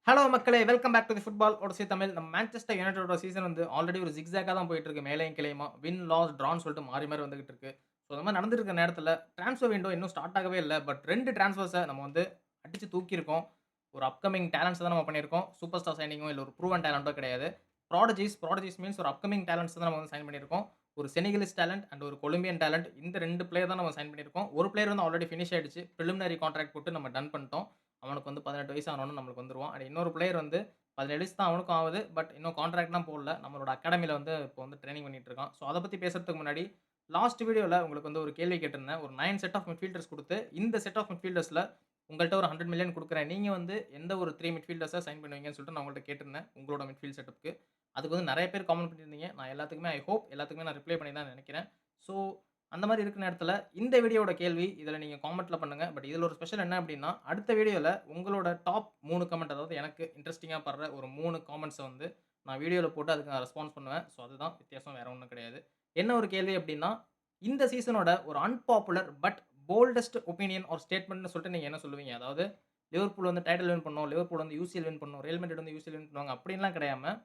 Hello மக்களே! Welcome back to the football odyssey Tamil. நம்ம Manchester யுனைட்டடோட சீசன் வந்து ஆல்ரெடி ஒரு ஜிக்ஸாக்கா தான் போயிட்டு இருக்கு. மேலேயும் கீழேயுமா. வின், லாஸ், ட்ரான்னு சொல்லிட்டு மாறி மாறி வந்துகிட்டு இருக்கு. ஸோ இந்த மாரி நடந்துட்டு இருக்க நேரத்தில ட்ரான்ஸ்ஃபர் விண்டோ இன்னும் ஸ்டார்ட் ஆகவே இல்ல. பட் 2 ட்ரான்ஸ்ஃபர்ஸ நம்ம வந்து அடிச்சு தூக்கியிருக்கோம். ஒரு அப்கமிங் டாலண்ட்ஸ் தான் நம்ம பண்ணியிருக்கோம். சூப்பர் ஸ்டார் சைனிங்கோ இல்ல ஒரு ப்ரூவன் டாலண்ட்டோ கிடையாது. ப்ராடஜிஸ் மீன்ஸ் ஒரு அப்கமிங் டாலண்ட்ஸ் தான் நம்ம வந்து சைன் பண்ணியிருக்கோம். ஒரு செனிகலிஸ் டாலண்ட் அண்ட் ஒரு கொலம்பியன் டாலண்ட் இந்த 2 பிளேயர் தான் நம்ம சைன் பண்ணியிருக்கோம். ஒரு பிளேயர் வந்து ஆல்ரெடி பினிஷ் ஆயிடுச்சு. பிரிலிமினரி கான்ட்ராக்ட் போட்டு நம்ம டன் பண்ணிட்டோம். அவனுக்கு வந்து 18 வயசு ஆனோனே நம்மளுக்கு வந்துருவான். அண்ட் இன்னொரு பிளேயர் வந்து 17 வயசு தான் அவனுக்கும் ஆகுது. பட் இன்னும் கான்ட்ராக்ட்லாம் போடல. நம்மளோட அகாடமில வந்து இப்போ வந்து ட்ரெய்னிங் பண்ணிட்டு இருக்கான். ஸோ அத பத்தி பேசுறதுக்கு முன்னாடி, லாஸ்ட் வீடியோல உங்களுக்கு வந்து ஒரு கேள்வி கேட்டிருந்தேன். ஒரு 9 செட் ஆஃப் மிட்ஃபீல்டர்ஸ் குடுத்து, இந்த செட் ஆஃப் மிட்ஃபீல்டர்ஸ்ல உங்கள்ட்ட ஒரு 100,000,000 குடுக்குறேன். நீங்க வந்து எந்த ஒரு 3 மிட்ஃபீல்டர்ஸ சைன் பண்ணுவீங்கன்னு சொல்லிட்டு நான் உங்கள்ட்ட கேட்டிருந்தேன். உங்களோட மிட்ஃபீல்ட் செட்டப்க்கு. அதுக்கு வந்து நெறைய பேர் காமெண்ட் பண்ணியிருந்தீங்க. நான் எல்லாத்துக்குமே எல்லாத்துக்குமே நான் ரிப்ளை பண்ணி தான் நெனைக்கிறேன். ஸோ அந்த மாரி இருக்க நேரத்தில இந்த வீடியோவோட கேள்வி இதில நீங்க காமெண்ட்ல பண்ணுங்க. பட் இதில ஒரு ஸ்பெஷல் என்ன அப்டின்னா, அடுத்த வீடியோல உங்களோட டாப் 3 கமெண்ட் அதாவது எனக்கு இன்ட்ரஸ்டிங்கா படுற ஒரு 3 காமெண்ட்ஸ வந்து நான் வீடியோல போட்டு அதுக்கு நான் ரெஸ்பான்ஸ் பண்ணுவேன். ஸோ அதுதான் வித்தியாசம். வேற ஒண்ணும் கிடையாது. என்ன ஒரு கேள்வி அப்டின்னா, இந்த சீசனோட ஒரு unpopular but boldest opinion or ஸ்டேட்மெண்ட்ன்னு சொல்லிட்டு நீங்க என்ன சொல்லுவீங்க? அதாவது லிவர்பூல் வந்து டைட்டில் வின் பண்ணணும். லிவர்பூல் வந்து யுசிஎல் வின் பண்ணணும். ரியல் மேட்ரிட் வந்து யுசிஎல் வின் பண்ணுவாங்க. அப்டின்லாம் கிடையாம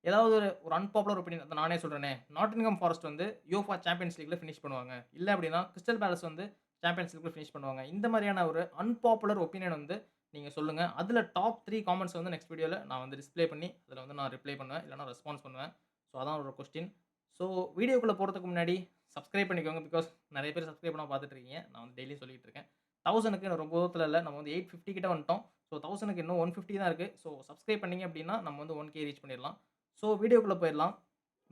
ஏதாவது ஒரு அன்பாப்புலர் ஒபினியன் அத நானே சொல்றேனே, நாட்டிங்ஹாம் ஃபாரஸ்ட் வந்து யுஎஃபா சாம்பியன்ஸ் லீக்ல பினிஷ் பண்ணுவாங்க. இல்ல அப்டின்னா, கிறிஸ்டல் பேலஸ் வந்து சாம்பியன்ஸ் லீக்ல பினிஷ் பண்ணுவாங்க. இந்த மாரியான ஒரு அன்பாப்புலர் ஒபினியன் வந்து நீங்க சொல்லுங்க. அதுல டாப் 3 காமெண்ட்ஸ் வந்து நெக்ஸ்ட் வீடியோல நான் வந்து டிஸ்ப்ளே பண்ணி, அதுல வந்து நான் ரிப்ளை பண்ணுவேன். இல்லன்னா ரெஸ்பான்ஸ் பண்ணுவேன். ஸோ அதான் ஒரு கொஸ்டின். ஸோ வீடியோக்குள்ள போறதுக்கு முன்னாடி சப்ஸ்கிரைப் பண்ணிக்கோங்க. பிகாஸ் நெறைய பேர் சப்ஸ்கிரைப் பண்ணாம பார்த்துட்டு இருக்கீங்க. நான் வந்து டெய்லியும் சொல்லிட்டு இருக்கேன். 1000க்கு இன்னும் ரொம்ப தூரத்துல இல்ல. நம்ம வந்து 850 கிட்ட வந்துட்டோம். ஸோ 1000க்கு இன்னும் 150 தான் இருக்கு. ஸோ சப்ஸ்கிரைப் பண்ணீங்க அப்டின்னா, நம்ம வந்து 1K ரீச் பண்ணிடலாம். ஸோ வீடியோக்குள்ள போயிரலாம்.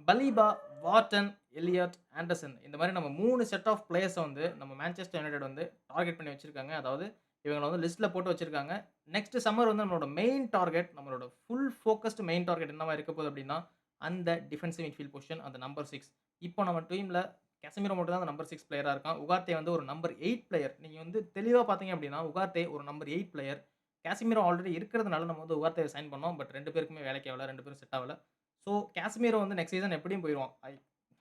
பலீபா, வார்டன், எலியட், ஆண்டர்சன் இந்த மாரி நம்ம 3 செட் ஆஃப் பிளேயர்ஸ வந்து நம்ம மான்செஸ்டர் யுனைட்டட் வந்து டார்கெட் பண்ணி வச்சிருக்காங்க. அதாவது இவங்கள வந்து லிஸ்ட்ல போட்டு வச்சிருக்காங்க. நெக்ஸ்ட் சம்மர் வந்து நம்மளோட மெயின் டார்கெட், நம்மளோட ஃபுல் ஃபோக்கஸ்டு மெயின் டார்கெட் என்னவா இருக்க போகுது அப்டின்னா, அந்த டிஃபென்சிவ் மிட்ஃபீல்ட் பொசிஷன் அந்த நம்பர் 6. இப்போ நம்ம டீம்ல கேசமிரோ மட்டும் தான் அந்த நம்பர் 6 பிளேயரா இருக்கான். உகார்டே வந்து ஒரு நம்பர் 8 பிளேயர். நீங்க வந்து தெளிவா பார்த்தீங்க அப்டின்னா, உகார்டே ஒரு நம்பர் 8 பிளேயர். கேசமிரோ ஆல்ரெடி இருக்கிறதுனால நம்ம வந்து உகார்டேவ சைன் பண்ணோம். பட் 2 பேருக்குமே வேலைக்கு ஆவல. 2 பேரும் செட் ஆவல. ஸோ கேசமிரோ வந்து நெக்ஸ்ட் சீசன் எப்படியும் போயிருவான்.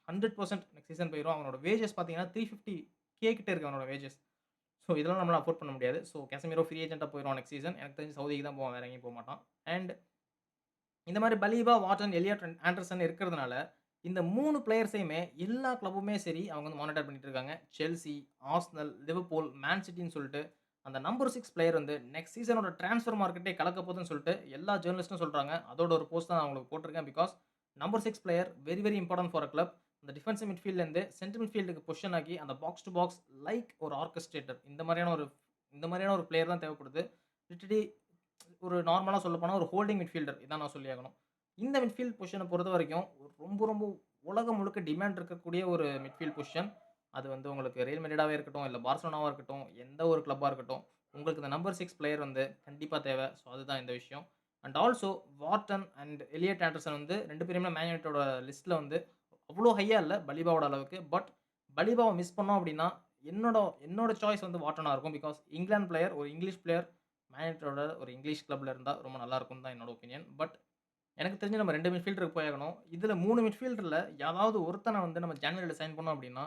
100% நெக்ஸ்ட் சீசன் போயிருவான். அவனோட வேஜஸ் பார்த்தீங்கன்னா 350K கிட்ட இருக்கு அவனோட வேஜஸ். ஸோ இதெல்லாம் நம்மளால அஃபோர்ட் பண்ண முடியாது. ஸோ கேசமிரோ ஃப்ரீ ஏஜென்ட்டா போயிருவான் நெக்ஸ்ட் சீசன். எனக்கு தெரிஞ்சு சவுதிக்கு தான் போவான். வேற எங்கேயும் போமாட்டான். அண்ட் இந்த மாரி பலீபா, வாட்டன், எலியட், ஆண்டர்சன் இருக்கிறதுனால, இந்த 3 பிளேயர்ஸையுமே எல்லா கிளப்புமே சரி, அவங்க வந்து மானிட்டர் பண்ணிட்டு இருக்காங்க. செல்சி, ஆர்சனல், லிவர்பூல், மேன் சிட்டின்னு சொல்லிட்டு, அந்த நம்பர் 6 பிளேயர் வந்து நெக்ஸ்ட் சீசனோட டிரான்ஸ்ஃபர் மார்க்கெட்டே கலக்க போதுன்னு சொல்லிட்டு எல்லா ஜர்னலிஸ்ட்டும் சொல்றாங்க. அதோட ஒரு போஸ்ட் தான் நான் உங்களுக்கு போட்டிருக்கேன். Because number 6 player very very important for a club. அந்த டிஃபென்சிவ் மிட்ஃபீல்ட்லேருந்து சென்ட்ரல் மிட்ஃபீல்டுக்கு பொசிஷன் ஆக்கி அந்த பாக்ஸ் டூ பாக்ஸ் லைக் ஒரு ஆர்கஸ்ட்ரேட்டர் இந்த மாதிரியான ஒரு பிளேயர் தான் தேவைப்படுது. லிட்டரலி ஒரு நார்மலா சொல்லப்போனா ஒரு ஹோல்டிங் மிட்ஃபீல்டர் இதான் நான் சொல்லியாகணும். இந்த மிட்ஃபீல்ட் பொசிஷன பொறுத்தவரைக்கும் ரொம்ப ரொம்ப உலகம் முழுக்க டிமாண்ட் இருக்கக்கூடிய ஒரு மிட்ஃபீல்ட் பொசிஷன். அது வந்து உங்களுக்கு ரியல் மேட்ரிடாவே இருக்கட்டும், இல்ல பார்சலோனாவா இருக்கட்டும், எந்த ஒரு கிளப்பா இருக்கட்டும். உங்களுக்கு இந்த நம்பர் 6 பிளேயர் வந்து கண்டிப்பா தேவை. ஸோ அதுதான் இந்த விஷயம். And also Wharton and Elliot Anderson வந்து 2 பேருமே மேன் யுனைட்டடோட லிஸ்ட்ல வந்து அவ்ளோ ஹையா இல்ல பலிபாவோட அளவுக்கு. பட் பலிபாவ மிஸ் பண்ணோம் அப்டின்னா, என்னோட என்னோட சாய்ஸ் வந்து வார்டனா இருக்கும். பிகாஸ் இங்கிலாந்து பிளேயர், ஒரு இங்கிலீஷ் பிளேயர் மேன் யுனைட்டடோட ஒரு இங்கிலீஷ் கிளப்ல இருந்தா ரொம்ப நல்லா இருக்கும்னு தான் என்னோட ஒப்பீனியன். பட் எனக்கு தெரிஞ்சு நம்ம 2 மிட்ஃபீல்டருக்கு போயாகணும். இதுல 3 மிட்ஃபீல்டர்ல யாராவது ஒருத்தன வந்து நம்ம ஜான்வரில சைன் பண்ணோம் அப்டின்னா,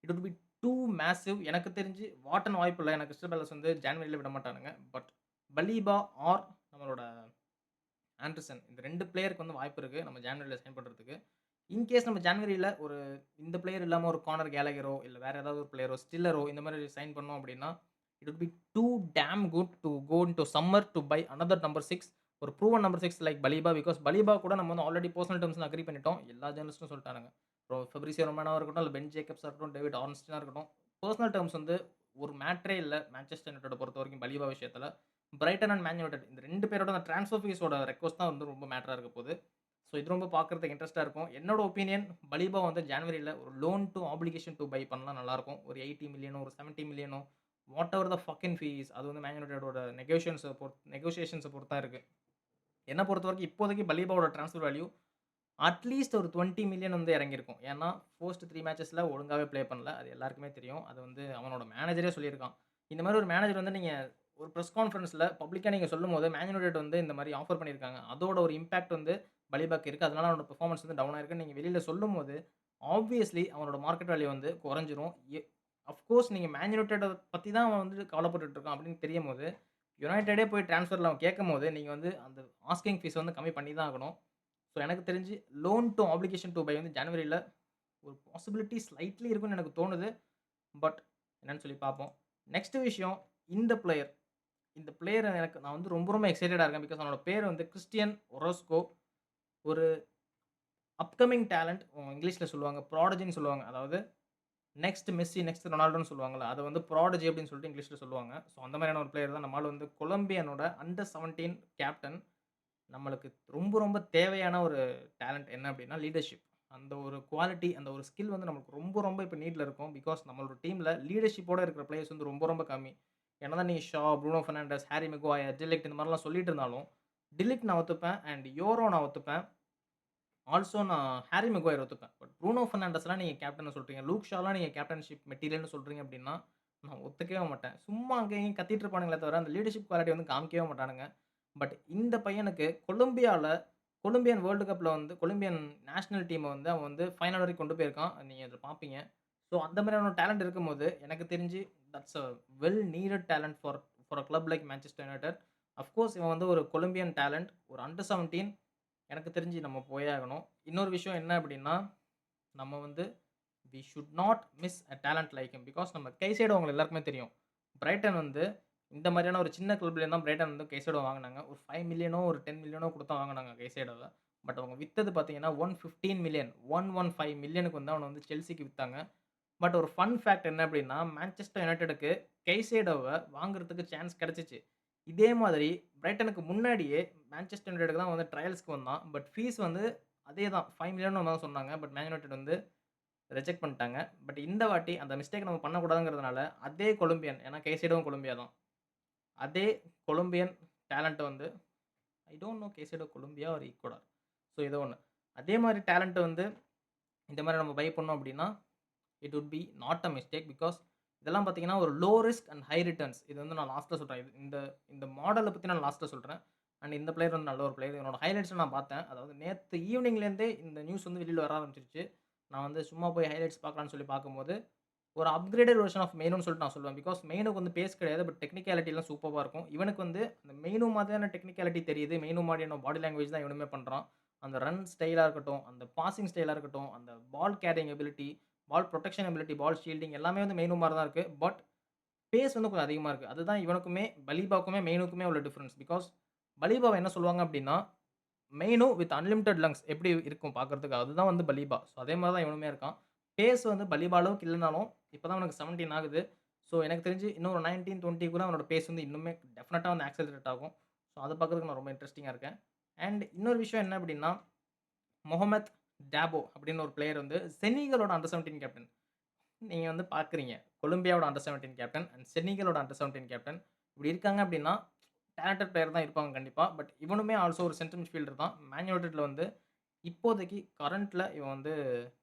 it would be too massive. எனக்கு தெரிஞ்சு வாட்டன் வாய்ப்பில்ல. ஏன்னா கிறிஸ்டல் பேலஸ் வந்து ஜான்வரில விட மாட்டானுங்க. பட் பலீபா ஆர் நம்மளோட ஆண்டர்சன் இந்த 2 பிளேயருக்கு வந்து வாய்ப்பு இருக்கு. நம்ம ஜான்வரில சைன் பண்றதுக்கு. இன் கேஸ் நம்ம ஜான்வரில இந்த பிளேயர் இல்லாம ஒரு கார்னர் கேலகரோ, இல்ல வேற ஏதாவது ஒரு பிளேயரோ, ஸ்டில்லரோ இந்த மாரி சைன் பண்ணோம் அப்டின்னா, it would be too damn good to go into summer to buy another number 6 ஒரு proven number 6 like Baleba. Because Baleba கூட நம்ம வந்து ஆல்ரெடி பெர்சனல் டெர்ம்ஸ்ல அக்ரி பண்ணிட்டோம். எல்லா ஜர்னலிஸ்ட்டும் சொல்ட்டானுங்க. ஃபெப்ரிசியோ ரொமானோவா இருக்கட்டும், இல்ல பென் ஜேக்கப்ஸா இருக்கட்டும், டேவிட் ஆர்ன்ஸ்டீனா இருக்கட்டும். பெர்சனல் டெர்ம்ஸ் வந்து ஒரு மேட்டரே இல்ல. மான்செஸ்டர் யுனைட்டட பொறுத்தவரைக்கும் பலீபா விஷயத்துல. பிரைட்டன் அண்ட் மேன் யுனைட்டட் இந்த 2 பேரோட அந்த டிரான்ஸ்ஃபர் ஃபீஸோட ரெக்வெஸ்ட் தான் வந்து ரொம்ப மேட்டரா இருக்க போது. ஸோ இது ரொம்ப பார்க்கறதுக்கு இன்ட்ரெஸ்ட்டா இருக்கும். என்னோட ஒப்பீனியன் பலீபா வந்து ஜான்வரில ஒரு loan to application to buy பண்ணா நல்லாருக்கும். ஒரு 80,000,000 ஒரு 70,000,000 what ever the fucking fees அது வந்து மேன் யுனைட்டடோட நெகோஷியேஷன்ஸ பொறுத்து தான் இருக்கு. என்ன பொறுத்தவரைக்கும் இப்போதைக்கு பலீபாவோட ட்ரான்ஸ்ஃபர் வேல்யூ அட்லீஸ்ட் ஒரு 20,000,000 வந்து இறங்கியிருக்கும். ஏன்னா, ஃபர்ஸ்ட் 3 மேட்சஸ்ல ஒழுங்காவே ப்ளே பண்ணல. அது எல்லாருக்குமே தெரியும். அது வந்து அவனோட மேனேஜரே சொல்லியிருக்கான். இந்த மாரி ஒரு மேனேஜர் வந்து நீங்க ஒரு பிரஸ் கான்ஃபரன்ஸ்ல பப்ளிக்கா நீங்க சொல்லும்போது, மேன் யுனைட்டட் வந்து இந்த மாரி ஆஃபர் பண்ணியிருக்காங்க. அதோட ஒரு இம்பாக்ட் வந்து பலிபாக்கு இருக்கு. அதனால அவனோட பெர்ஃபார்மன்ஸ் வந்து டவுன் ஆயிருக்குன்னு நீங்க வெளில சொல்லும்போது, ஆப்வியஸ்லி அவனோட மார்க்கெட் வேல்யூ வந்து குறைஞ்சிரும். ஆஃப்கோர்ஸ் நீங்க மேன் யுனைட்டட பத்தி தான் அவன் வந்து கவலைப்பட்டுட்டு இருக்கான் அப்படின்னு தெரியும்போது, யுனைட்டடே போய் ட்ரான்ஸ்ஃபர்ல அவன் கேட்கும்போது, நீங்க வந்து அந்த ஆஸ்கிங் ஃபீஸ் வந்து கம்மி பண்ணி தான் ஆகணும். ஸோ எனக்கு தெரிஞ்சு loan to application to buy வந்து ஜனவரில ஒரு பாசிபிலிட்டி ஸ்லைட்லி இருக்குன்னு எனக்கு தோணுது. பட் என்னன்னு சொல்லி பார்ப்போம். நெக்ஸ்ட் விஷயம் இந்த பிளேயர். இந்த பிளேயர் எனக்கு நான் வந்து ரொம்ப ரொம்ப எக்ஸைட்டடா இருக்கேன். பிகாஸ் அவனோட பேர் வந்து கிறிஸ்டியன் ஒரோஸ்கோ. ஒரு அப்கமிங் டாலன்ட் இங்கிலீஷ்ல சொல்லுவாங்க. ப்ராடஜின்னு சொல்லுவாங்க. அதாவது நெக்ஸ்ட் மெஸ்ஸி, நெக்ஸ்ட் ரொனால்டோன்னு சொல்லுவாங்கல்ல. அத வந்து ப்ராடஜி அப்படின்னு சொல்லிட்டு இங்கிலீஷ்ல சொல்லுவாங்க. ஸோ அந்த மாதிரியான ஒரு பிளேயர் தான் நம்ம ஆள் வந்து கொலம்பியனோட அண்டர் 17 கேப்டன். நம்மளுக்கு ரொம்ப ரொம்ப தேவையான ஒரு டேலண்ட் என்ன அப்படின்னா லீடர்ஷிப். அந்த ஒரு குவாலிட்டி, அந்த ஒரு ஸ்கில் வந்து நமக்கு ரொம்ப ரொம்ப இப்ப நீட்ல இருக்கும். பிகாஸ் நம்மளோட டீம்ல லீடர்ஷிப்போட இருக்கிற பிளேயர்ஸ் வந்து ரொம்ப ரொம்ப கம்மி. என்னதான் நீ ஷா, ப்ரூனோ ஃபெர்னாண்டஸ், ஹாரி மெகுவயர், டிலிக்ட் இந்த மாரிலாம் சொல்லிட்டு இருந்தாலும், டிலிக்ட் நான் ஒத்துப்பேன் அண்ட் யோரோ நான் ஒத்துப்பேன். ஆல்சோ நான் ஹாரி மெகுவயர் ஒத்துப்பேன். பட் ப்ரூனோ ஃபெர்னாண்டஸ்லாம் நீங்க கேப்டன்னு சொல்றீங்க. லூக் ஷாலாம் நீங்க கேப்டன்ஷிப் மெட்டீரியல்னு சொல்றீங்க அப்டின்னா, நான் ஒத்துக்கவே மாட்டேன். சும்மா அங்கேயும் இங்கேயும் கத்திட்டு இருப்பானுங்களே தவிர, அந்த லீடர்ஷிப் குவாலிட்டி வந்து காமிக்கவே மாட்டானுங்க. பட் இந்த பையனுக்கு கொலம்பியன் வேர்ல்டு கப்ல வந்து கொலம்பியன் நேஷனல் டீம வந்து அவன் வந்து ஃபைனல் வரைக்கும் கொண்டு போயிருக்கான். நீங்க அத பார்ப்பீங்க. ஸோ அந்த மாதிரியான டேலண்ட் இருக்கும்போது, எனக்கு தெரிஞ்சு that's a well needed talent for a club like Manchester United. Of course இவன் வந்து ஒரு கொலம்பியன் டேலண்ட். ஒரு அண்டர் 17 எனக்கு தெரிஞ்சு நம்ம போயே ஆகணும். இன்னொரு விஷயம் என்ன அப்டின்னா, நம்ம வந்து we should not miss a talent like him. Because நம்ம கைசேடோ உங்க எல்லாருக்குமே தெரியும். பிரைட்டன் வந்து இந்த மாதிரியான ஒரு சின்ன கிளப்லேருந்து தான் பிரைட்டன் வந்து கைசேடோ வாங்குனாங்க. ஒரு 5,000,000 ஒரு 10,000,000 குடுத்து தான் வாங்குனாங்க கைசேடோவ. பட் அவங்க வித்தது பார்த்தீங்கன்னா, 115,000,000 115,000,000க்கு வந்து அவன வந்து செல்சிக்கு வித்தாங்க. பட் ஒரு ஃபன் ஃபேக்ட் என்ன அப்டின்னா, மான்செஸ்டர் யுனைட்டடுக்கு கைசேடோவ வாங்குறதுக்கு சான்ஸ் கெடைச்சுச்சு. இதே மாதிரி பிரைட்டனுக்கு முன்னாடியே மான்செஸ்டர் யுனைட்டடுக்கு தான் வந்து ட்ரையல்ஸ்க்கு வந்தான். பட் ஃபீஸ் வந்து அதே தான் 5,000,000 தான் சொன்னாங்க. பட் மேன் யுனைட்டட் வந்து ரிஜெக்ட் பண்ணிட்டாங்க. பட் இந்த வாட்டி அந்த மிஸ்டேக் நம்ம பண்ணக்கூடாதுங்கிறதுனால, அதே கொலம்பியன் ஏன்னா கைசேடோவும் கொலம்பியா தான். அதே கொலம்பியன் டேலண்ட்ட வந்து I don't know Caicedo Colombia or Ecuador. So ஏதோ ஒண்ணு. அதே மாரி டேலண்ட்ட வந்து இந்த மாரி நம்ம பை பண்ணோம் அப்டின்னா, it would B not a mistake. Because இதெல்லாம் பார்த்தீங்கன்னா, ஒரு low risk and high returns. இது வந்து நான் லாஸ்ட்ல சொல்றேன். இந்த இந்த மாடல பத்தி நான் லாஸ்ட்ல சொல்றேன். அண்ட் இந்த பிளேயர் வந்து நல்ல ஒரு பிளேயர். இவனோட ஹைலைட்ஸ்ல நான் பார்த்தேன். அதாவது நேத்து ஈவினிங்லேருந்தே இந்த நியூஸ் வந்து வெளில வர ஆரம்பிச்சுருச்சு. நான் வந்து சும்மா போய் ஹைலைட்ஸ் பார்க்கலான்னு சொல்லி பார்க்கும்போது, ஒரு அப்கிரேடட் வெர்ஷன் ஆஃப் மெயினுன்னு சொல்லிட்டு நான் சொல்லுவேன். பிகாஸ் மெயினுக்கு வந்து பேஸ் கிடையாது. பட் டெக்னிக்காலிட்டிலாம் சூப்பர்வா இருக்கும். இவனுக்கு வந்து அந்த மெயினு மாதிரியான டெக்னிக்காலிட்டி தெரியுது. மெயினு மாதிரியான பாடி லாங்குவேஜ் தான் இவனுமே பண்றான். அந்த ரன் ஸ்டைலா இருக்கட்டும், அந்த பாசிங் ஸ்டைலா இருக்கட்டும், அந்த பால் கேரியிங் எபிலிட்டி, பால் புரொடெக்ஷன் எபிலிட்டி, பால் ஷீல்டிங் எல்லாமே வந்து மெயினு மாரி தான் இருக்கு. பட் பேஸ் வந்து கொஞ்சம் அதிகமா இருக்கு. அதுதான் இவனுக்குமே, பலீபாவுக்குமே, மெயினுக்குமே உள்ள டிஃபரன்ஸ். பிகாஸ் பலீபாவ என்ன சொல்லுவாங்க அப்டின்னா, மெயினு வித் அன்லிமிட்டட் லங்ஸ் எப்படி இருக்கும் பார்க்கறதுக்கு, அதுதான் வந்து பலீபா. ஸோ அதே மாரி தான் இவனுமே இருக்கான். பேஸ் வந்து பலீபா அளவுக்கு இல்லனாலும், இப்ப தான் அவனுக்கு 17 ஆகுது. ஸோ எனக்கு தெரிஞ்சு இன்னும் ஒரு 19, 20க்குள்ள அவனோட பேஸ் வந்து இன்னுமே டெஃபினட்டா வந்து ஆக்ஸலரேட் ஆகும். ஸோ அத பார்க்கறதுக்கு நான் ரொம்ப இன்ட்ரஸ்டிங்கா இருக்கேன். அண்ட் இன்னொரு விஷயம் என்ன அப்டின்னா, மொஹமத் டாபோ அப்படின்னு ஒரு பிளேயர் வந்து செனிகலோட அண்டர் 17 கேப்டன். நீங்க வந்து பார்க்குறீங்க. கொலம்பியாவோட அண்டர் 17 கேப்டன் அண்ட் செனிகலோட அண்டர் 17 கேப்டன். இப்படி இருக்காங்க அப்படின்னா, டேலண்டட் பிளேயர் தான் இருப்பாங்க கண்டிப்பா. பட் இவனுமே ஆல்சோ ஒரு சென்ட்ரல் மிட்ஃபீல்டர் தான். மேன் யுனைட்டட்ல வந்து இப்போதைக்கு கரண்ட்ல இவன் வந்து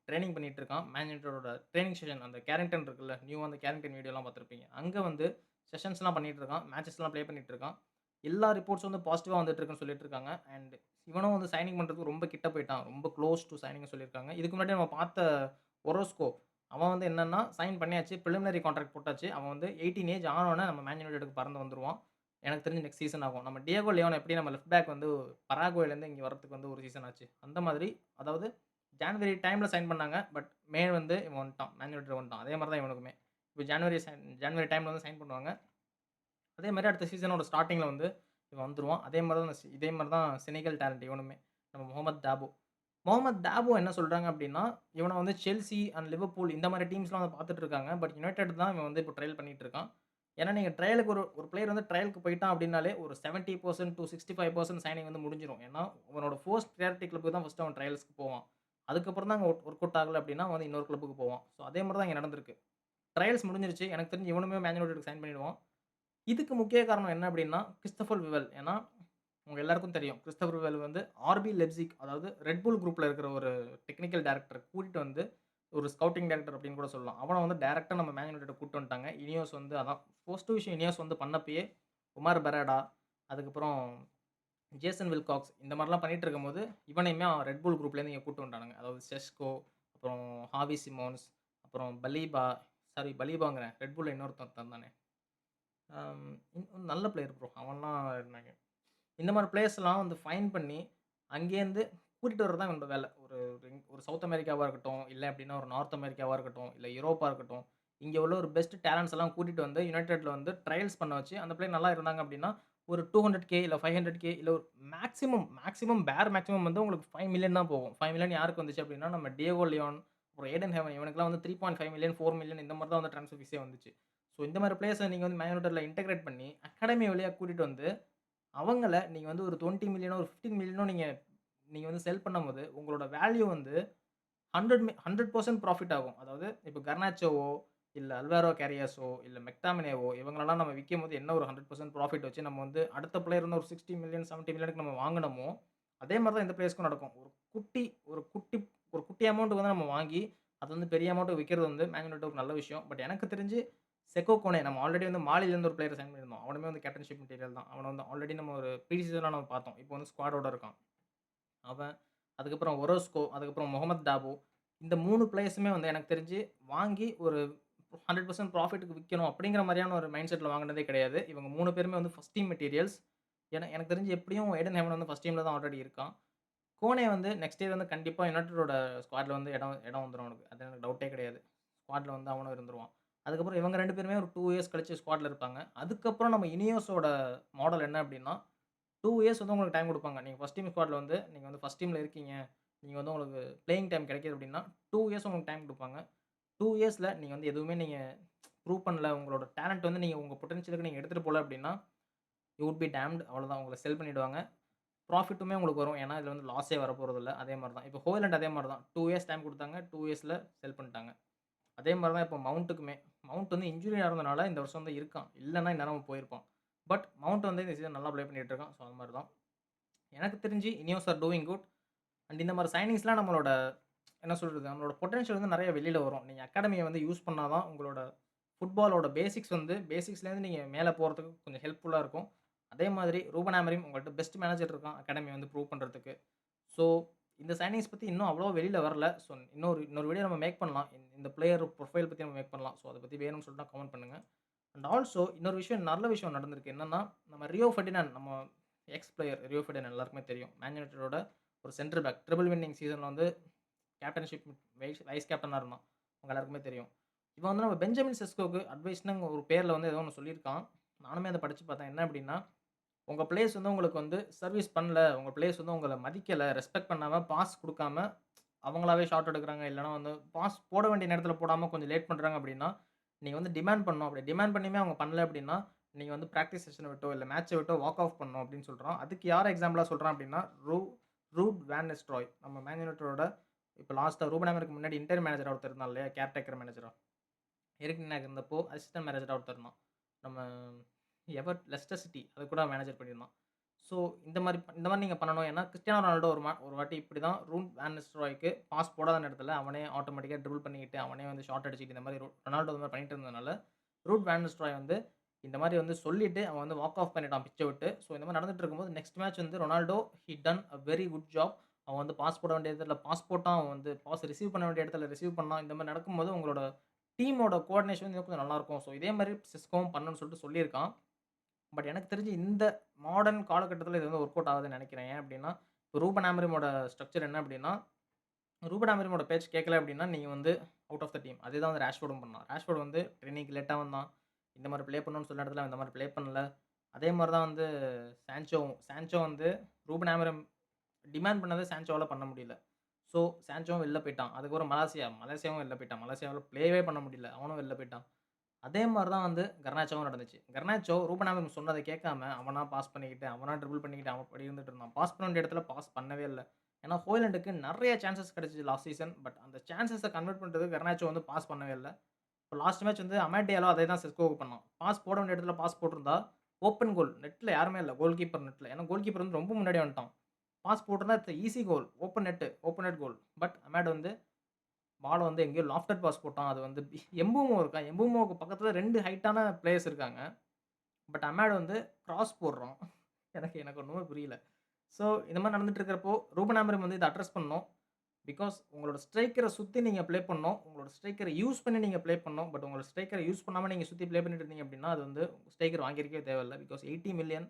ட்ரெய்னிங் பண்ணிட்டு இருக்கான். மேன் யுனைட்டடோட ட்ரெய்னிங் செஷன் அந்த கேரிங்டன் இருக்குல்ல, நியூவா அந்த கேரிங்டன் வீடியோலாம் பார்த்துருப்பீங்க. அங்க வந்து செஷன்ஸ்லாம் பண்ணிட்டு இருக்கான். மேட்சஸ்லாம் ப்ளே பண்ணிட்டு இருக்கான். எல்லா ரிப்போர்ட்ஸ் வந்து பாசிட்டிவா வந்துட்டு இருக்குன்னு சொல்லிட்டு இருக்காங்க. அண்ட் இவனும் வந்து சைனிங் பண்றதுக்கு ரொம்ப கிட்ட போய்ட்டான். ரொம்ப க்ளோஸ் டூ சைனிங்ன்னு சொல்லியிருக்காங்க. இதுக்கு முன்னாடி நம்ம பார்த்த ஒரோஸ்கோ அவன் வந்து என்னன்னா, சைன் பண்ணியாச்சு. பிரிலிமினரி கான்ட்ராக்ட் போட்டாச்சு. அவன் வந்து 18 ஏஜ் ஆனோனே நம்ம மேன் யுனைட்டடுக்கு பறந்து வந்துருவான். எனக்கு தெரிஞ்சு நெக்ஸ்ட் சீசன் ஆகும். நம்ம டியேகோ லியோன் எப்படி நம்ம லெஃப்ட் பேக் வந்து பராகுவேலேருந்து இங்க வரதுக்கு வந்து ஒரு சீசன் ஆச்சு. அந்த மாதிரி அதாவது ஜான்வரி டைம்ல சைன் பண்ணாங்க. பட் மே வந்து இவன் வந்துட்டான். மேன் யுனைட்டட் வந்துட்டான். அதே மாரி தான் இவனுக்குமே. இப்ப ஜான்வரி டைம்ல வந்து சைன் பண்ணுவாங்க. அதே மாரி அடுத்த சீசனோட ஸ்டார்ட்டிங்ல வந்து இவன் வந்துருவான். அதே மாரி தான் இதே மாரி தான் செனிகல் டேலண்ட் இவனுமே. நம்ம முகமது தாபு. முகமது தாபு என்ன சொல்றாங்க அப்டின்னா, இவன வந்து செல்சி அண்ட் லிவர்பூல் இந்த மாரி டீம்ஸ்லாம் வந்து பார்த்துட்டு இருக்காங்க. பட் யுனைட்டட் தான் இவன் வந்து இப்போ ட்ரையல் பண்ணிட்டு இருக்கான். ஏன்னா நீங்க ட்ரையலுக்கு ஒரு ஒரு பிளேயர் வந்து ட்ரையலுக்கு போய்ட்டான் அப்டின்னாலே ஒரு 70% டூ 65% சைனிங் வந்து முடிஞ்சிரும். ஏன்னா அவனோட ஃபர்ஸ்ட் பிரையாரிட்டி கிளப்க்கு தான் ஃபர்ஸ்ட் அவன் ட்ரையல்ஸ்க்கு போவான். அதுக்கப்புறம் தான் அங்க ஒர்க் அவுட் ஆகல அப்டின்னா அவன் வந்து இன்னொரு கிளப்புக்கு போவான். ஸோ அதே மாரி தான் இங்க நடந்திருக்கு. ட்ரையல்ஸ் முடிஞ்சிருச்சு. எனக்கு தெரிஞ்சு இவனுமே மேன் யுனைட்டடுக்கு சைன் பண்ணிடுவான். இதுக்கு முக்கிய காரணம் என்ன அப்டின்னா, கிறிஸ்டோபர் விவல். ஏன்னா, உங்க எல்லாருக்கும் தெரியும். கிறிஸ்டோபர் விவல் வந்து ஆர்பி லெப்சிக் அதாவது ரெட் புல் குரூப்ல இருக்கிற ஒரு டெக்னிக்கல் டைரக்டர கூட்டிட்டு வந்து, ஒரு ஸ்கவுட்டிங் டைரக்டர் அப்டின்னு கூட சொல்லலாம். அவன வந்து டைரக்ட்டா நம்ம மேன் யுனைட்டட் கூட்டிட்டு வந்துட்டாங்க. இனியோஸ் வந்து அதான் ஃபர்ஸ்ட் விஷயம் இனியோஸ் வந்து பண்ணப்பயே, உமார் பெரேடா, அதுக்கப்புறம் ஜேசன் வில்காக்ஸ் இந்த மாரிலாம் பண்ணிட்டு இருக்கும்போது, இவனையுமே ரெட் புல் குரூப்லேருந்து இங்க கூட்டு வந்துட்டானுங்க. அதாவது செஸ்கோ, அப்புறம் ஹாவி சிமோன்ஸ், அப்புறம் பலீபா சாரி பலீபாங்கிறேன். ரெட் புல்ல இன்னொருத்தன் இருந்தானே. அம் நல்ல பிளேயர் ப்ரோ. அவன்லாம் இருந்தாங்க. இந்த மாரி பிளேயர்ஸ்லாம் வந்து ஃபைண்ட் பண்ணி, அங்கேருந்து கூட்டிட்டு வர்றது தான் என்னோட வேல. ஒரு சவுத் அமெரிக்காவா இருக்கட்டும், இல்ல அப்டின்னா ஒரு நார்த் அமெரிக்காவா இருக்கட்டும், இல்ல யூரோப்பா இருக்கட்டும். இங்க உள்ள ஒரு பெஸ்ட் டேலண்ட்ஸ் எல்லாம் கூட்டிட்டு வந்து யுனைட்டட்ல வந்து ட்ரையல்ஸ் பண்ண வச்சு, அந்த பிளேயர் நல்லா இருந்தாங்க அப்டின்னா, ஒரு 200K இல்ல 500K இல்ல ஒரு மேக்ஸிமம் வந்து உங்களுக்கு 5,000,000 தான் போகும். 5,000,000 யாருக்கு வந்துச்சு அப்டின்னா, நம்ம டியேகோ லியோன், அப்புறம் ஏடன் ஹேவன் இவனுக்குலாம் வந்து 3.5 மில்லியன், 4 மில்லியன் இந்த மாரி தான் வந்து ட்ரான்ஸ்ஃபர் ஃபீஸே வந்துச்சு. ஸோ இந்த மாரி பிளேயர்ஸ நீங்க வந்து மேன் யுனைட்டட்ல இன்டகிரேட் பண்ணி, அகாடமி வழியா கூட்டிட்டு வந்து அவங்கள நீங்க வந்து ஒரு 20,000,000 ஒரு 15,000,000 நீங்க நீங்க வந்து செல் பண்ணும்போது, உங்களோட வேல்யூ வந்து 100% ப்ராஃபிட் ஆகும். அதாவது இப்ப கர்னாச்சோவோ, இல்ல அல்வாரோ கேரியஸோ, இல்ல மெக்டாமினேவோ இவங்களலாம் நம்ம விக்கும்போது என்ன ஒரு 100% ப்ராஃபிட் வச்சு நம்ம வந்து அடுத்த பிளேயர் வந்து ஒரு 60,000,000, 70,000,000க்கு நம்ம வாங்குனோமோ, அதே மாரி தான் இந்த பிளேயர்ஸ்க்கும் நடக்கும். குட்டி ஒரு குட்டி ஒரு குட்டி அமௌண்ட்க்கு வந்து நம்ம வாங்கி, அது வந்து பெரிய அமௌண்ட்க்கு விக்கிறது வந்து மேன் யுனைட்டட் ஒரு நல்ல விஷயம். பட் எனக்கு தெரிஞ்சு செக்கோ கோனே நம்ம ஆல்ரெடி வந்து மாலிலேருந்து ஒரு பிளேயர சைன் பண்ணியிருந்தோம். அவனுமே வந்து கேப்டன்ஷிப் மெட்டீரியல் தான். அவன வந்து ஆல்ரெடி நம்ம ஒரு ப்ரீ சீசன்ல நம்ம பார்த்தோம். இப்போ வந்து ஸ்குவாடோட இருக்கான். அவன், அதுக்கப்புறம் ஒரோஸ்கோ, அதுக்கப்புறம் முகமது டாபு. இந்த 3 பிளேயர்ஸுமே வந்து எனக்கு தெரிஞ்சு வாங்கி ஒரு 100% ப்ராஃபிட்க்கு விக்கணும் அப்படிங்கிற மாரியான ஒரு மைண்ட் செட்ல வாங்குனதே கிடையாது. இவங்க 3 பேருமே வந்து ஃபர்ஸ்ட் டீம் மெட்டீரியல்ஸ். எனக்கு தெரிஞ்சு எப்படியும் ஏடன் ஹேவன் வந்து ஃபர்ஸ்ட் டீம்ல தான் ஆல்ரெடி இருக்கான். கோனே வந்து நெக்ஸ்ட் இயர் வந்து கண்டிப்பா யுனைட்டடோட ஸ்குவாட்ல வந்து இடம் இடம் வந்துரும் அவனுக்கு. அது எனக்கு டவுட்டே கிடையாது. ஸ்குவாட்ல வந்து அவனும் இருந்துருவான். அதுக்கப்புறம் இவங்க 2 பேருமே ஒரு 2 இயர்ஸ் கழிச்சு ஸ்குவாட்ல இருப்பாங்க. அதுக்கப்புறம் நம்ம இனியோஸோட மாடல் என்ன அப்படின்னா, 2 இயர்ஸ் வந்து உங்களுக்கு டைம் குடுப்பாங்க. நீங்க ஃபர்ஸ்ட் டீம் ஸ்குவாட்ல வந்து நீங்க வந்து ஃபர்ஸ்ட் டீம்ல இருக்கீங்க. நீங்க வந்து உங்களுக்கு பிளேயிங் டைம் கிடைக்குது அப்படின்னா, 2 இயர்ஸ் உங்களுக்கு டைம் குடுப்பாங்க. 2 இயர்ஸ்ல நீங்க வந்து எதுவுமே நீங்க ப்ரூவ் பண்ணல. உங்களோட டேலண்ட் வந்து நீங்க உங்க பொட்டன்ஷியலுக்கு நீங்க எடுத்துட்டு போல அப்படின்னா, யூ வுட் பி டேம்ன்ட் அவ்வளோதான். உங்கள செல் பண்ணிடுவாங்க. ப்ராஃபிட்டுமே உங்களுக்கு வரும். ஏன்னா, இதுல வந்து லாஸே வரப்போறதில்ல. அதே மாரி தான். இப்போ ஹோய்லண்ட் அதே மாரி தான். 2 இயர்ஸ் டைம் குடுத்தாங்க. 2 இயர்ஸ்ல செல் பண்ணிட்டாங்க. அதே மாரி தான் இப்போ மவுண்ட்டுக்குமே. மவுண்ட் வந்து இன்ஜூரி ஆனதுனால இந்த வருஷம் தான் இருக்கான். இல்லன்னா இந்நேரம் அவன் போயிருப்பான். பட் மவுண்ட் வந்து இந்த சீசன் நல்லா ப்ளே பண்ணிட்டு இருக்கான். ஸோ, அது மாரி தான். எனக்கு தெரிஞ்சு இனியோஸ் ஆர் டூயிங் குட். அண்ட் இந்த மாரி சைனிங்ஸ்லாம் நம்மளோட என்ன சொல்றது? நம்மளோட பொட்டன்ஷியல் வந்து நெறைய வெளில வரும். நீங்க அகாடமிய வந்து யூஸ் பண்ணா தான் உங்களோட ஃபுட்பாலோட பேசிக்ஸ் வந்து பேசிக்ஸ்லேருந்து நீங்க மேல போறதுக்கு கொஞ்சம் ஹெல்ப்ஃபுல்லா இருக்கும். அதே மாதிரி ரூபன் ஆமரிம் உங்கள்ட்ட பெஸ்ட் மேனேஜர் இருக்கான். அகாடமிய வந்து ப்ரூவ் பண்றதுக்கு. ஸோ, இந்த சைனிங்ஸ் பத்தி இன்னும் அவ்வளவா வெளில வரல. ஸோ, இன்னொரு இன்னொரு வீடியோ நம்ம மேக் பண்ணலாம். இந்த பிளேயர் ப்ரொஃபைல் பத்தி நம்ம மேக் பண்ணலாம். ஸோ, அத பத்தி வேணும்னு சொல்லிட்டா கமெண்ட் பண்ணுங்க. அண்ட் ஆல்சோ இன்னொரு விஷயம் நல்ல விஷயம் நடந்திருக்கு. என்னன்னா, நம்ம ரியோ ஃபெர்டினாண்ட் நம்ம எக்ஸ் பிளேயர் ரியோ ஃபெர்டினாண்ட் எல்லாருக்குமே தெரியும். மேன் யுனைட்டடோட ஒரு சென்டர் பேக். ட்ரிபிள் வின்னிங் சீசன்ல வந்து கேப்டன்ஷிப் வைஸ் கேப்டனா இருந்தான். உங்க எல்லாருக்குமே தெரியும். இவன் வந்து நம்ம பெஞ்சமின் செஸ்கோக்கு அட்வைஸ்ன்னு ஒரு பேர்ல வந்து ஏதோ ஒண்ணு சொல்லியிருக்கான். நானுமே அத படிச்சு பார்த்தேன். என்ன அப்டின்னா, உங்க பிளேயர்ஸ் வந்து உங்களுக்கு வந்து சர்வீஸ் பண்ணல. உங்க பிளேயர்ஸ் வந்து உங்கள மதிக்கல, ரெஸ்பெக்ட் பண்ணாம, பாஸ் குடுக்காம, அவங்களாவே ஷாட் எடுக்குறாங்க. இல்லன்னா வந்து பாஸ் போட வேண்டிய நேரத்தில போடாம கொஞ்சம் லேட் பண்றாங்க அப்டின்னா, நீங்க வந்து டிமாண்ட் பண்ணணும். அப்டி டிமாண்ட் பண்ணியுமே அவங்க பண்ணல அப்டின்னா, நீங்க வந்து பிராக்டிஸ் செஷன விட்டோ, இல்ல மேட்ச்ச விட்டோ வாக் ஆஃப் பண்ணணும் அப்டின்னு சொல்றான். அதுக்கு யார எக்ஸாம்பிளா சொல்றான் அப்டின்னா, ரூட் வேன் நிஸ்டெல்ரூய். நம்ம மேன் யுனைட்டடோட இப்ப லாஸ்ட்டா ரூபன் ஆமருக்கு முன்னாடி இன்டர் மேனேஜரா ஒருத்தர் இருந்தான் இல்லையா? கேர்டேக்கர் மேனேஜரா. எரிக் டென் ஹாக் இருந்தப்போ அசிஸ்டன்ட் மேனேஜரா ஒருத்தர் இருந்தான். நம்ம லெஸ்டர் சிட்டி அது கூட மேனேஜர் பண்ணியிருந்தான். ஸோ இந்த மாரி நீங்க பண்ணணும். ஏன்னா கிறிஸ்டியானோ ரொனால்டோ ஒரு வாட்டி இப்படி தான் ரூட் வேன் நிஸ்டெல்ரூய்க்கு பாஸ் போடாத நேரத்தில அவனே ஆட்டோமேட்டிக்கா ட்ரிபிள் பண்ணிக்கிட்டு, அவனே வந்து ஷாட் அடிச்சுட்டு இந்த மாரி ரொனால்டோ இந்த மாரி பண்ணிட்டு இருந்ததுனால, ரூட் வேன் நிஸ்டெல்ரூய் வந்து இந்த மாரி வந்து சொல்லிட்டு அவன் வந்து வாக் ஆஃப் பண்ணிட்டான் பிட்ச்ச விட்டு. ஸோ இந்த மாரி நடந்துட்டு இருக்கும்போது நெக்ஸ்ட் மேட்ச் வந்து Ronaldo done a very good job. அவன் வந்து பாஸ் போட வேண்டிய இடத்துல பாஸ் போட்டான். அவன் வந்து பாஸ் ரிசீவ் பண்ண வேண்டிய இடத்துல ரிசீவ் பண்ணான். இந்த மாரி நடக்கும்போது உங்களோட டீமோட கோஆர்டினேஷன் வந்து இன்னும் கொஞ்சம் நல்லாருக்கும். ஸோ இதே மாரி சிஸ்கோவும் பண்ணணும்னு சொல்லிட்டு சொல்லியிருக்கான். பட் எனக்கு தெரிஞ்சு இந்த மாடர்ன் காலகட்டத்தில இது வந்து ஒர்க் அவுட் ஆகாதுன்னு நெனைக்கிறேன். ஏன் அப்டின்னா, இப்போ ரூபன் ஆமரிமோட ஸ்ட்ரக்சர் என்ன அப்டின்னா, ரூபன் ஆமரிமோட பேச்சு கேட்கல அப்டின்னா, நீங்க வந்து அவுட் ஆஃப் த டீம். அதேதான் வந்து ராஷ்ஃபோர்டும் பண்ணான். ராஷ்ஃபோர்ட் வந்து ட்ரெய்னிங்க்கு லேட்டா வந்தான். இந்த மாரி ப்ளே பண்ணணும்னு சொன்ன இடத்துல அவன் இந்த மாரி ப்ளே பண்ணல. அதே மாரி தான் வந்து சான்ச்சோ வந்து ரூபன் ஆமரிம் டிமாண்ட் பண்ணத சான்ச்சோவால பண்ண முடியல. ஸோ சான்ச்சோவும் வெளில போய்ட்டான். அதுக்கப்புறம் மலேசியாவும் வெளில போய்ட்டான். மலேசியாவால ப்ளேவே பண்ண முடியல. அவனும் வெளில போய்ட்டான். அதே மாரி தான் வந்து கர்னாச்சோவும் நடந்துச்சு. கர்னாச்சோ ரூபன் ஆமரிம் சொன்னத கேட்காம, அவனா பாஸ் பண்ணிக்கிட்டு, அவனா ட்ரிபிள் பண்ணிக்கிட்டு, அவன் அப்படி இருந்துட்டு இருந்தான். பாஸ் பண்ண வேண்டிய இடத்துல பாஸ் பண்ணவே இல்ல. ஏன்னா, ஹோய்லண்டுக்கு நெறைய சான்ஸஸ் கிடைச்சுச்சு லாஸ்ட் சீசன். பட் அந்த சான்ஸஸ கன்வெர்ட் பண்றதுக்கு கர்னாச்சோ வந்து பாஸ் பண்ணவே இல்ல. இப்ப லாஸ்ட் மேட்ச் வந்து அமேட் டியாலோ அதே தான் செஸ்கோவுக்கு பண்ணான். பாஸ் போட வேண்டிய இடத்துல பாஸ் போட்டிருந்தா, ஓப்பன் கோல். நெட்ல யாருமே இல்ல. கோல் கீப்பர் நெட்ல. ஏன்னா, கோல் கீப்பர் வந்து ரொம்ப முன்னாடி வந்துட்டான். பாஸ் போட்டிருந்தா it's easy goal. Open net goal. But Amad வந்து பால வந்து எங்கேயோ லாஃப்டட் பாஸ் போட்டான். அது வந்து எம்பூமோ இருக்கான். எம்பூமோவுக்கு பக்கத்துல 2 ஹைட்டான பிளேயர்ஸ் இருக்காங்க. பட் அமேட் வந்து கிராஸ் போடுறான். எனக்கு எனக்கு ஒண்ணுமே புரியல. ஸோ இந்த மாரி நடந்துட்டு இருக்கிறப்போ, ரூபன் ஆமரிம் வந்து இத அட்ரஸ் பண்ணணும். பிகாஸ் உங்களோட ஸ்ட்ரைக்கர சுத்தி நீங்க ப்ளே பண்ணணும். உங்களோட ஸ்ட்ரைக்கர யூஸ் பண்ணி நீங்க ப்ளே பண்ணணும். பட் உங்களோட ஸ்ட்ரைக்கர யூஸ் பண்ணாம நீங்க சுத்தி ப்ளே பண்ணிட்டு இருந்தீங்க அப்டின்னா, அது வந்து ஸ்ட்ரைக்கர் வாங்கியிருக்கவே தேவையில்ல. பிகாஸ் 80 மில்லியன்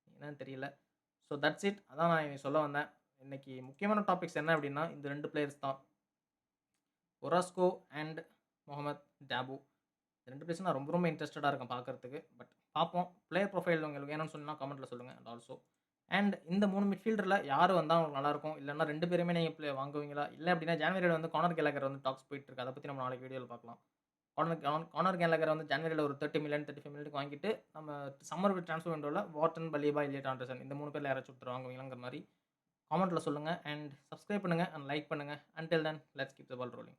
என்னன்னு தெரியல. So that's it. அதான் நான் இன்னைக்கு சொல்ல வந்தேன். இன்னைக்கு முக்கியமான டாபிக்ஸ் என்ன அப்டின்னா, இந்த 2 பிளேயர்ஸ் தான். ஒராஸ்கோ அண்ட் முகமது டாபு. இந்த 2 பேரும் நான் ரொம்ப ரொம்ப இன்ட்ரஸ்டடா இருக்கேன் பார்க்கறதுக்கு. பட் பார்ப்போம். பிளேயர் ப்ரொஃபைல் உங்களுக்கு வேணும்னு சொன்னா கமெண்ட்ல சொல்லுங்க. அண்ட் ஆல்சோ இந்த 3 மிட்ஃபீல்டர்ல யாரு வந்தா உங்களுக்கு நல்லாருக்கும்? இல்லன்னா 2 பேருமே நீங்க வாங்குவீங்களா? இல்ல அப்டின்னா ஜான்வரில வந்து கானர் கெல்லகர் வந்து டாக்ஸ் போயிட்டு இருக்கு. அத பத்தி நம்ம நாளைக்கு வீடியோல பார்க்கலாம். கானர் கெல்லகர் வந்து ஜான்வரில ஒரு 30 மில்லியன், 35 மில்லியனுக்கு வாங்கிட்டு, நம்ம சம்மர் ட்ரான்ஸ்ஃபர் விண்டோல வாட்டன், பலீபா, எலியட் ஆண்டர்சன் இந்த 3 பேர்ல யாராச்சும் ஒருத்தர் வாங்குவீங்களாங்கிற மாரி கமெண்ட்ல சொல்லுங்க. அண்ட் சப்ஸ்கிரைப் பண்ணுங்க அண்ட் லைக் பண்ணுங்க. Until then let's keep the ball rolling.